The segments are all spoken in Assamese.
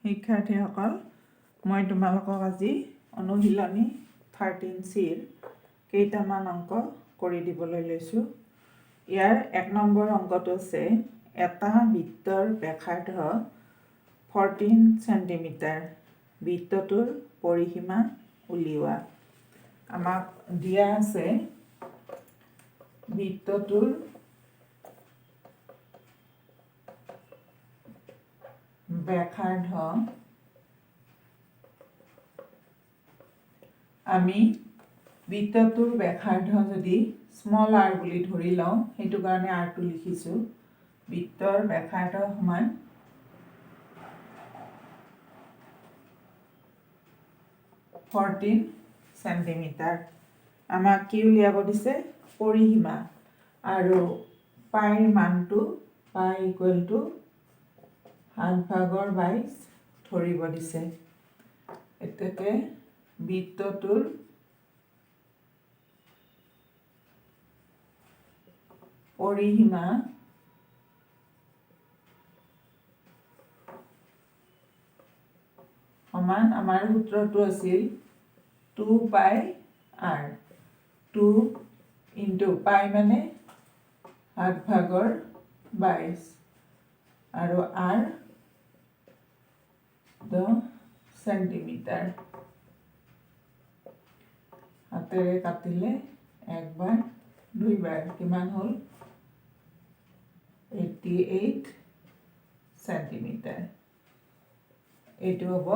শিক্ষাৰ্থীসকল মই তোমালোকক আজি অনুশীলনী 13C কেইটামান অংক কৰি দিবলৈ লৈছোঁ। ইয়াৰ 1 নম্বৰ অংকটো আছে এটা বৃত্তৰ ব্যাসাৰ্ধ 14 সেন্টিমিটাৰ। বৃত্তটোৰ পৰিসীমা উলিওৱা। আমাক দিয়া আছে বৃত্তটোৰ ব্যাসাৰ্ধ আমি বৃত্তটোৰ ব্যাসাৰ্ধ যদি স্মল r বুলি ধৰি লওঁ সেইটো কাৰণে r টো লিখিছোঁ। বৃত্তৰ ব্যাসাৰ্ধ সমান 14 সেন্টিমিটাৰ। আমাক কি উলিয়াব দিছে? পৰিসীমা আৰু পাইৰ মানটো পাই ইকুৱেল টু 7/22 ধৰিব দিছে। এতেকে বৃত্তটোৰ পৰিসীমা সমান আমাৰ সূত্ৰটো আছিল 2πr। 2 ইনটু পাই মানে 7/22 আৰু r সেন্টিমিটাৰ। হাতেৰে কাটিলে একবাৰ দুইবাৰ কিমান হ'ল? 88 সেন্টিমিটাৰ। এইটো হ'ব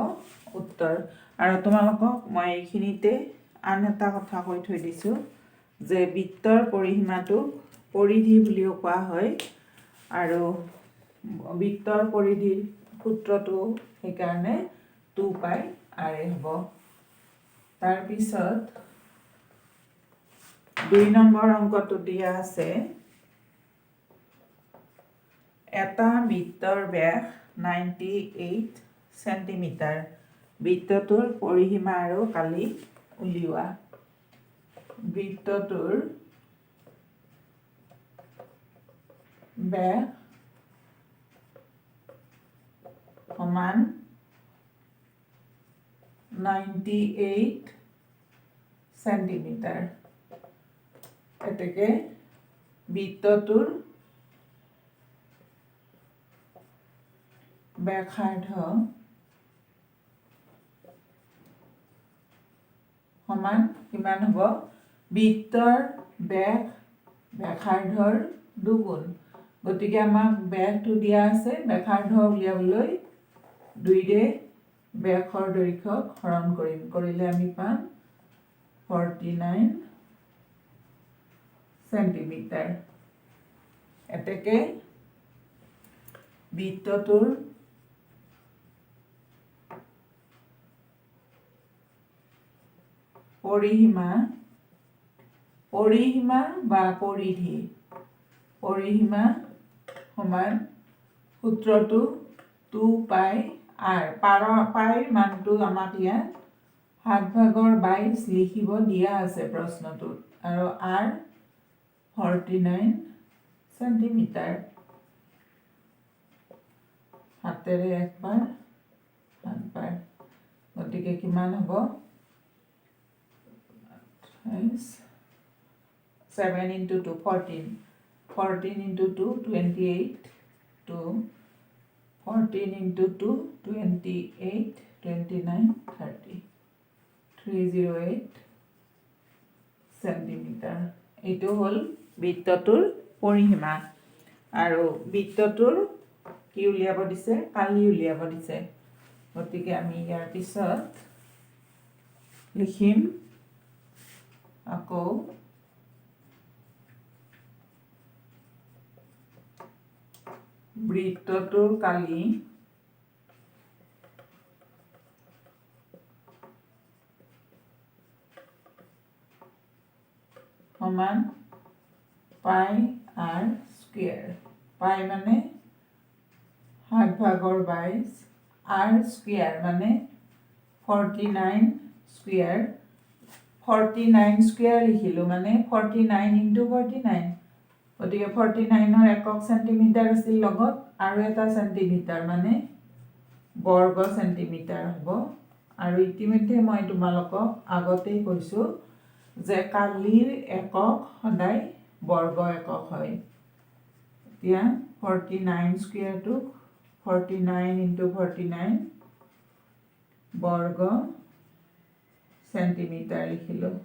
উত্তৰ। আৰু তোমালোকক মই এইখিনিতে আন এটা কথা কৈ থৈ দিছোঁ যে বৃত্তৰ পৰিসীমাটোক পৰিধি বুলিও কোৱা হয় আৰু বৃত্তৰ পৰিধিৰ সূত্ৰটো সেইকাৰণে 2πr হ'ব। তাৰপিছত 2 নম্বৰ অংকটো দিয়া আছে এটা বৃত্তৰ ব্যাস 98 সেন্টিমিটাৰ। বৃত্তটোৰ পৰিসীমা আৰু কালি উলিওৱা। বৃত্তটোৰ ব্যাস সমান 98 সেন্টিমিটাৰ। এতেকে বৃত্তটোৰ ব্যাসাৰ্ধ সমান কিমান হ'ব? বৃত্তৰ ব্যাস ব্যাসাৰ্ধৰ দুগুণ। গতিকে আমাক ব্যাসটো দিয়া আছে, ব্যাসাৰ্ধ উলিয়াবলৈ 2ৰে ব্যাসৰ দৈৰ্ঘ্যক হৰণ কৰিম। কৰিলে আমি পাম 49 সেন্টিমিটাৰ। এতেকে বৃত্তটোৰ পৰিসীমা বা পৰিধি। পৰিসীমা সমান সূত্ৰটো 2πr। পাইৰ মানটো আমাক ইয়াত 7/22 লিখিব দিয়া আছে প্ৰশ্নটোত আৰু r 49 সেন্টিমিটাৰ। হাতেৰে একবাৰ 7বাৰ। গতিকে কিমান হ'ব? 7 into 2 14. 14 into 2 28. 2 14 into 2 28 29 30 308 centimetre. এইটো হ'ল বৃত্তটোৰ পৰিসীমা আৰু বৃত্তটোৰ কি উলিয়াব দিছে? কালি উলিয়াব দিছে। গতিকে আমি ইয়াৰ পিছত লিখিম আকৌ বৃত্তটোৰ কালি সমান পাই r স্কয়াৰ। পাই মানে 7/22 r স্কয়াৰ মানে 49 স্কয়াৰ। 49 স্কয়াৰ লিখিলোঁ মানে 49 into 49। গতিকে 49ৰ একক সেন্টিমিটাৰ আছিল লগত আৰু এটা সেন্টিমিটাৰ মানে বৰ্গ চেণ্টিমিটাৰ হ'ব। আৰু ইতিমধ্যে মই তোমালোকক আগতেই কৈছোঁ যে কালিৰ একক সদায় বৰ্গ একক হয়। এতিয়া 49 স্কুৱেৰটোক 49 × 49 বৰ্গ চেণ্টিমিটাৰ লিখিলোঁ।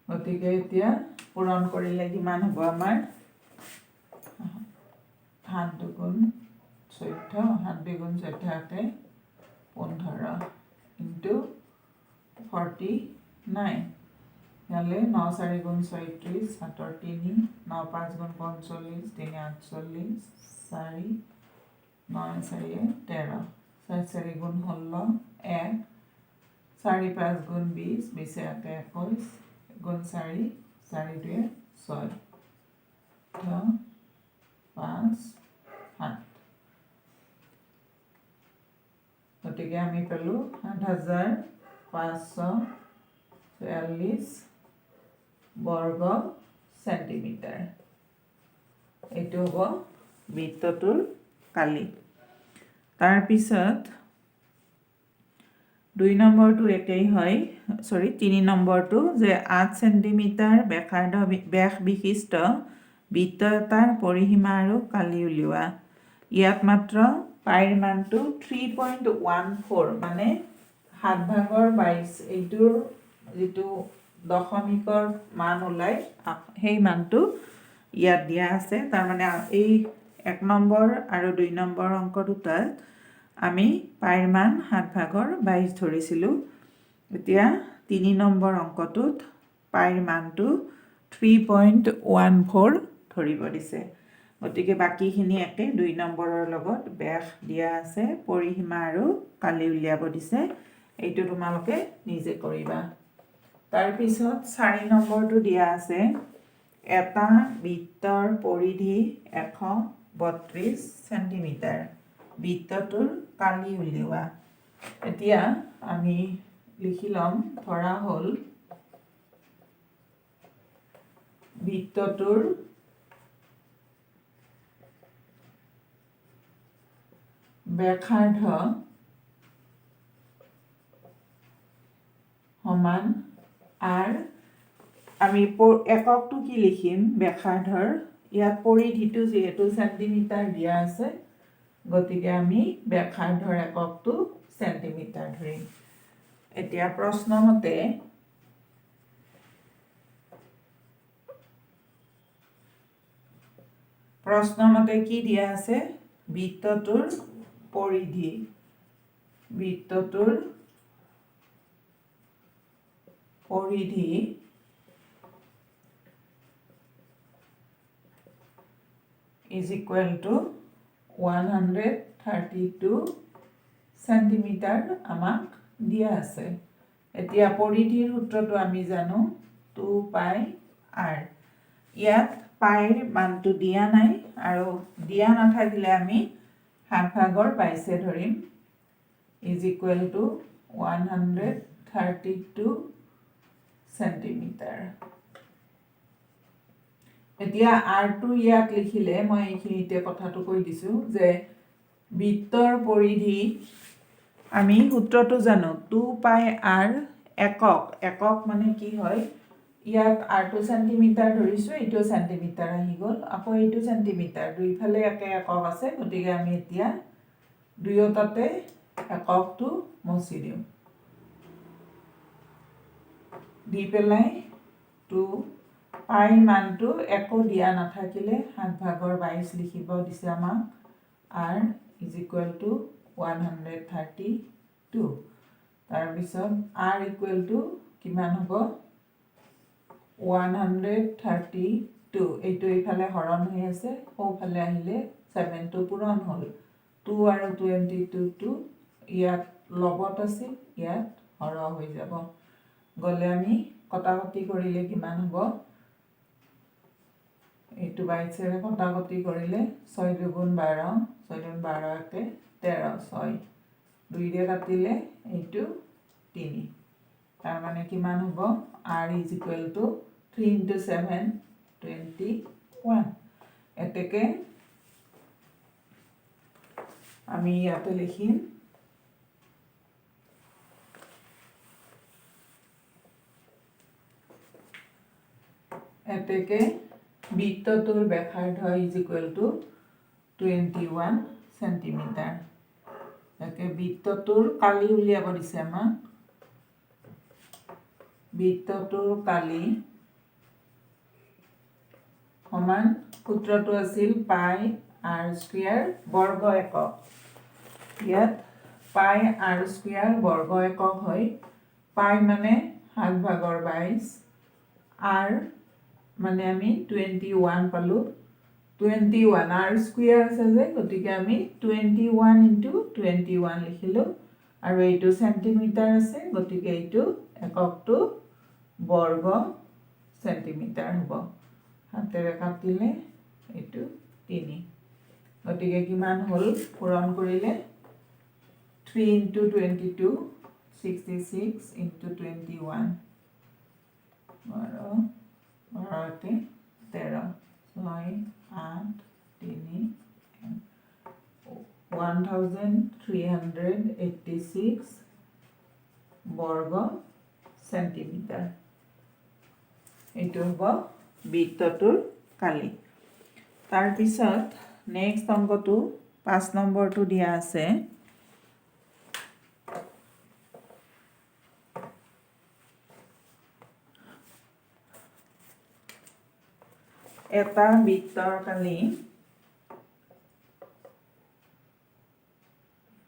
গতিকে এতিয়া পূৰণ কৰিলে কিমান হ'ব আমাৰ 7 দুগুণ 14 7 দুগুণ 14 15 × 49 ইয়ালে 9 4 গুণ 36 7 3 9 5 গুণ 45 3 48 4 9 4 13 4 4 গুণ 16 1 4 5 গুণ 20 20 1 21 গুণ 4 4 2 6 5 7 গতিকে আমি পালোঁ 7546 বৰ্গ চেণ্টিমিটাৰ। এইটো হ'ব বৃত্তটোৰ কালি। তাৰপিছত 2 নম্বৰটো একেই হয়, 3 নম্বৰটো যে 8 চেণ্টিমিটাৰ ব্যাস বিশিষ্ট বৃত্ত এটাৰ পৰিসীমা আৰু কালি উলিওৱা। ইয়াত মাত্ৰ পাইৰ মানটো 3.14 মানে 7/22 এইটোৰ যিটো দশমিকৰ মান ওলায় সেই মানটো ইয়াত দিয়া আছে। তাৰমানে এই 1 নম্বৰ আৰু 2 নম্বৰ অংক দুটাত আমি পাইৰ মান 7/22 ধৰিছিলোঁ। এতিয়া 3 নম্বৰ অংকটোত পাইৰ মানটো 3.14 ধৰিব দিছে। গতিকে বাকীখিনি একে 2 নম্বৰৰ লগত ব্যাস দিয়া আছে, পৰিসীমা আৰু কালি উলিয়াব দিছে। এইটো তোমালোকে নিজে কৰিবা। তাৰপিছত 4 নম্বৰটো দিয়া আছে এটা বৃত্তৰ পৰিধি 132 চেণ্টিমিটাৰ, বৃত্তটোৰ কালি উলিওৱা। এতিয়া আমি লিখি ল'ম, ধৰা হ'ল বৃত্তটোৰ ব্যাসাৰ্ধ সমান r। আমি এককটো কি লিখিম ব্যাসাৰ্ধৰ, ইয়াত পৰিধিটো যিহেতু চেণ্টিমিটাৰ দিয়া আছে গতিকে আমি ব্যাসাৰ্ধৰ এককটো চেণ্টিমিটাৰ ধৰিম। এতিয়া প্ৰশ্নমতে কি দিয়া আছে, বৃত্তটোৰ পৰিধি, বৃত্তটোৰ পৰিধি is equal to 132 চেণ্টিমিটাৰ আমাক দিয়া আছে। এতিয়া পৰিধিৰ সূত্ৰটো আমি জানো 2πr। ইয়াত পাইৰ মানটো দিয়া নাই আৰু দিয়া নাথাকিলে আমি 7/22 ধৰিম is equal to 132 চেণ্টিমিটাৰ। এতিয়া আৰটো ইয়াত লিখিলে মই এইখিনিতে কথাটো কৈ দিছোঁ যে বৃত্তৰ পৰিধি আমি সূত্ৰটো জানো 2πr একক মানে কি হয়, ইয়াত r2 চেণ্টিমিটাৰ ধৰিছোঁ, এইটো চেণ্টিমিটাৰ আহি গ'ল, আকৌ এইটো চেণ্টিমিটাৰ, দুইফালে একে একক আছে। গতিকে আমি এতিয়া দুয়োটাতে এককটো মচি দিওঁ, দি পেলাই 2 পাইৰ মানটো একো দিয়া নাথাকিলে 7/22 লিখিব দিছে আমাক, r is equal to 132। তাৰপিছত r equal to কিমান হ'ব 132, এইটো এইফালে হৰণ হৈ আছে, সোঁফালে আহিলে 7টো পূৰণ হ'ল, 2 আৰু 22টো ইয়াত লগত আছিল, ইয়াত হৰ হৈ যাব, গ'লে আমি কটাকটি কৰিলে কিমান হ'ব, এইটো 22ৰে কটাকটি কৰিলে 6 দুগুণ 12, 6 দুগুণ 12 একে 13, 6 2ৰে কাটিলে এইটো 3, তাৰমানে কিমান হ'ব r is equal to 3 × 7 21। এতেকে আমি ইয়াতে লিখিম এতেকে বৃত্তটোৰ ব্যাসাৰ্ধ ইজ ইকুৱেল টু 21 সেন্টিমিটাৰ। একে বৃত্তটোৰ কালি উলিয়াব দিছে আমাক। বৃত্তটোৰ কালি সমান সূত্ৰটো আছিল পাই r স্কয়াৰ বৰ্গ একক। ইয়াত পাই r স্কয়াৰ বৰ্গ একক হয়। পাই মানে 7/22, r মানে আমি 21 পালো। 21 r স্কয়াৰ আছে যে গতিকে আমি 21 * 21 লিখিলো আৰু এইটো সেন্টিমিটাৰ আছে গতিকে এইটো এককটো বৰ্গ সেন্টিমিটাৰ হ'ব। হাতেৰে কাটিলে এইটো 3 গতিকে কিমান হ'ল পূৰণ কৰিলে 3 * 22 66 * 21 12 13 6 8 3 1386 বৰ্গ সেন্টিমিটাৰ। এইটো হ'ব বৃত্তটোৰ কালি। তাৰপিছত নেক্সট অংকটো 5 নম্বৰটো দিয়া আছে। এটা বৃত্তৰ কালি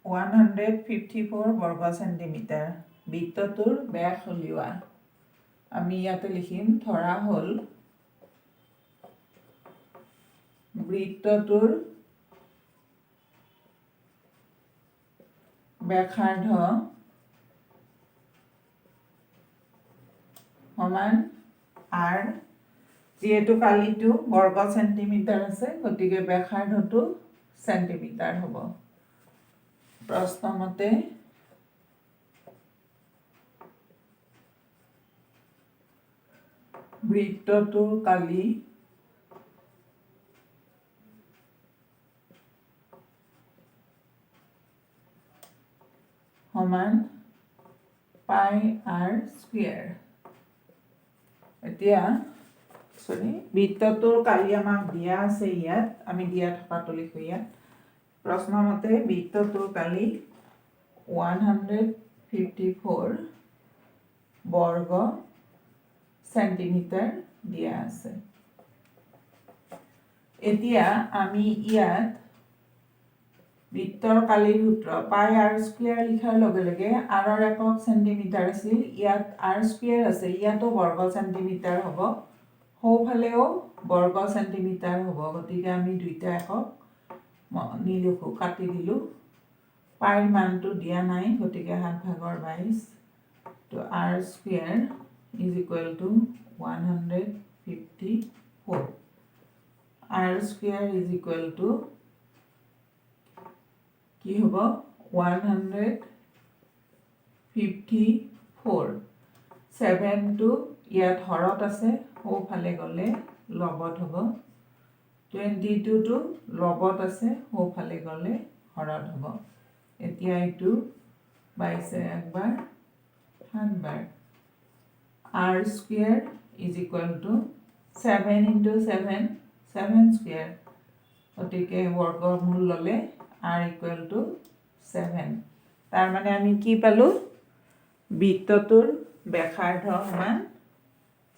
154 বৰ্গ সেন্টিমিটাৰ। বৃত্তটোৰ ব্যাস উলিওৱা। আমি ইয়াতে লিখিম ধৰা হ'ল বৃত্তটোৰ ব্যাসাৰ্ধ সমান r, যেহেতু কালিটো বৰ্গ সেন্টিমিটাৰ আছে গতিকে ব্যাসাৰ্ধটো সেন্টিমিটাৰ হ'ব। প্ৰশ্ন মতে বৃত্তটোৰ কালি সমান পাই r স্কয়াৰ। এতিয়া বৃত্তটোৰ কালি আমাক দিয়া আছে ইয়াত, আমি দিয়া থকাটো লিখো ইয়াত। প্ৰশ্ন মতে বৃত্তটোৰ কালি 154 বৰ্গ সেন্টিমিটাৰ দিয়া আছে। এতিয়া আমি ইয়াত বৃত্তৰ কালিৰ সূত্ৰ পাই r স্কয়াৰ লিখাৰ লগে লগে r ৰ একক সেন্টিমিটাৰ আছিল, ইয়াত r স্কয়াৰ আছে, ইয়াতো বৰ্গ সেন্টিমিটাৰ হ'ব, সোঁফালেও বৰ্গ সেন্টিমিটাৰ হ'ব। গতিকে আমি দুইটা একক নিলিখো, কাটি দিলো। পাইৰ মানটো দিয়া নাই গতিকে 7/22 তো r square is equal to 154। r square is equal to কি হ'ব 154। 7 টো ইয়াত হৰত আছে, সোঁফালে গ'লে লবত হ'ব। 22 টো লবত আছে, সোঁফালে গ'লে হৰত হ'ব। এতিয়া এইটো 22 একবাৰ 7 বাৰ। r square is equal to 7 * 7 7 square. গতিকে বৰ্গমূল ল'লে r ইকুৱেল টু 7। তাৰ মানে আমি কি পালো বৃত্তটোৰ ব্যাসাৰ্ধ সমান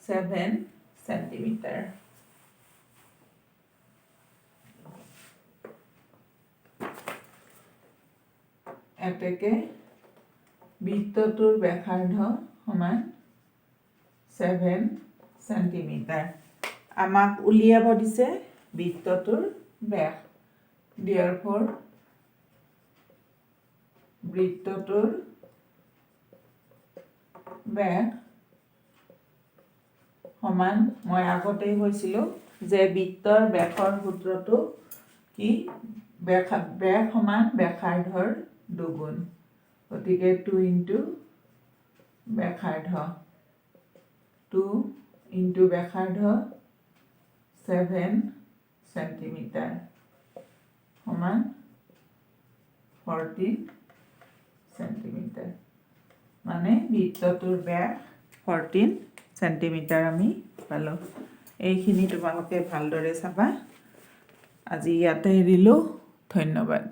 7 সেন্টিমিটাৰ। এতেকে বৃত্তটোৰ ব্যাসাৰ্ধ সমান 7 সেন্টিমিটাৰ। আমাক উলিয়াব দিছে বৃত্তটোৰ ব্যাস। therefore বৃত্তটোৰ ব্যাস সমান, মই আগতেই কৈছিলো যে বৃত্তৰ ব্যাসৰ সূত্ৰটো কি ব্যাস সমান ব্যাসাৰ্ধৰ দুগুণ। গতিকে 2 * ব্যাসাৰ্ধ 2 * ব্যাসাৰ্ধ 7 সেন্টিমিটাৰ সমান 14 সেন্টিমিটাৰ মানে বৃত্তটোৰ ব্যাস 14 সেন্টিমিটাৰ আমি পালোঁ। এইখিনি তোমালোকে ভালদৰে চাবা। আজি ইয়াতে এৰিলোঁ। ধন্যবাদ।